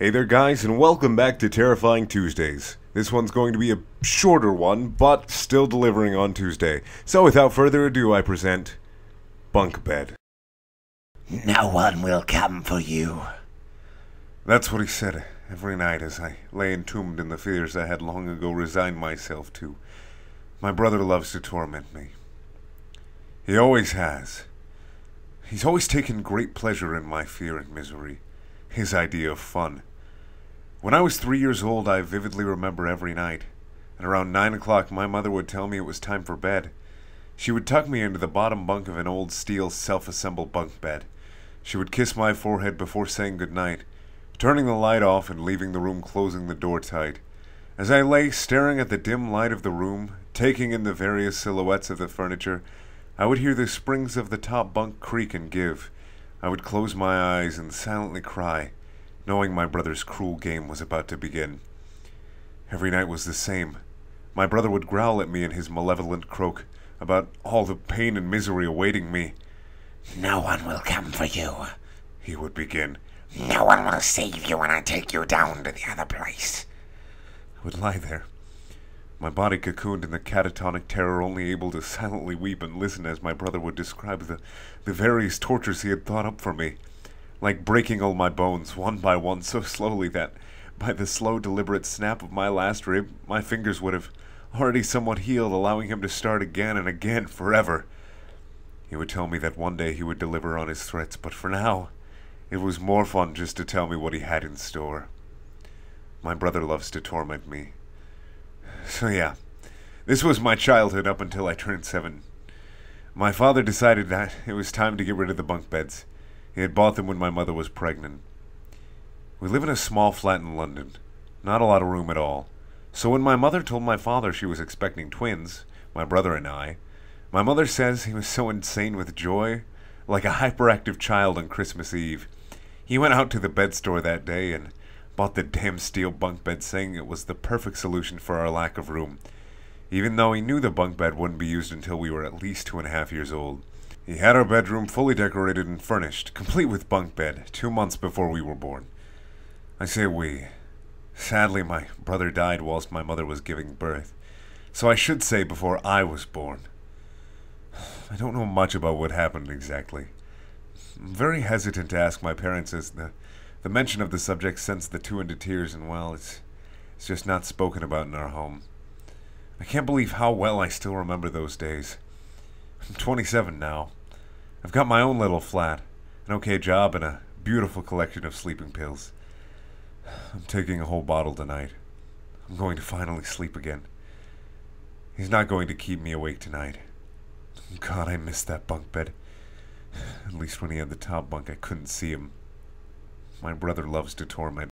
Hey there guys, and welcome back to Terrifying Tuesdays. This one's going to be a shorter one, but still delivering on Tuesday. So without further ado, I present Bunk Bed. No one will come for you. That's what he said every night as I lay entombed in the fears I had long ago resigned myself to. My brother loves to torment me. He always has. He's always taken great pleasure in my fear and misery, his idea of fun. When I was 3 years old, I vividly remember every night. At around 9 o'clock, my mother would tell me it was time for bed. She would tuck me into the bottom bunk of an old steel self-assembled bunk bed. She would kiss my forehead before saying goodnight, turning the light off and leaving the room, closing the door tight. As I lay staring at the dim light of the room, taking in the various silhouettes of the furniture, I would hear the springs of the top bunk creak and give. I would close my eyes and silently cry, knowing my brother's cruel game was about to begin. Every night was the same. My brother would growl at me in his malevolent croak about all the pain and misery awaiting me. No one will come for you. He would begin. No one will save you when I take you down to the other place. I would lie there, my body cocooned in the catatonic terror, only able to silently weep and listen as my brother would describe the various tortures he had thought up for me, like breaking all my bones one by one so slowly that, by the slow, deliberate snap of my last rib, my fingers would have already somewhat healed, allowing him to start again and again forever. He would tell me that one day he would deliver on his threats, but for now, it was more fun just to tell me what he had in store. My brother loves to torment me. So yeah, this was my childhood up until I turned 7. My father decided that it was time to get rid of the bunk beds. He had bought them when my mother was pregnant. We live in a small flat in London. Not a lot of room at all. So when my mother told my father she was expecting twins, my brother and I, my mother says he was so insane with joy, like a hyperactive child on Christmas Eve. He went out to the bed store that day and bought the damn steel bunk bed, saying it was the perfect solution for our lack of room, even though he knew the bunk bed wouldn't be used until we were at least 2.5 years old. He had our bedroom fully decorated and furnished, complete with bunk bed, 2 months before we were born. I say we. Sadly, my brother died whilst my mother was giving birth, so I should say before I was born. I don't know much about what happened exactly. I'm very hesitant to ask my parents, as the mention of the subject sends the two into tears, and well, it's just not spoken about in our home. I can't believe how well I still remember those days. I'm 27 now. I've got my own little flat, an okay job, and a beautiful collection of sleeping pills. I'm taking a whole bottle tonight. I'm going to finally sleep again. He's not going to keep me awake tonight. God, I miss that bunk bed. At least when he had the top bunk, I couldn't see him. My brother loves to torment me.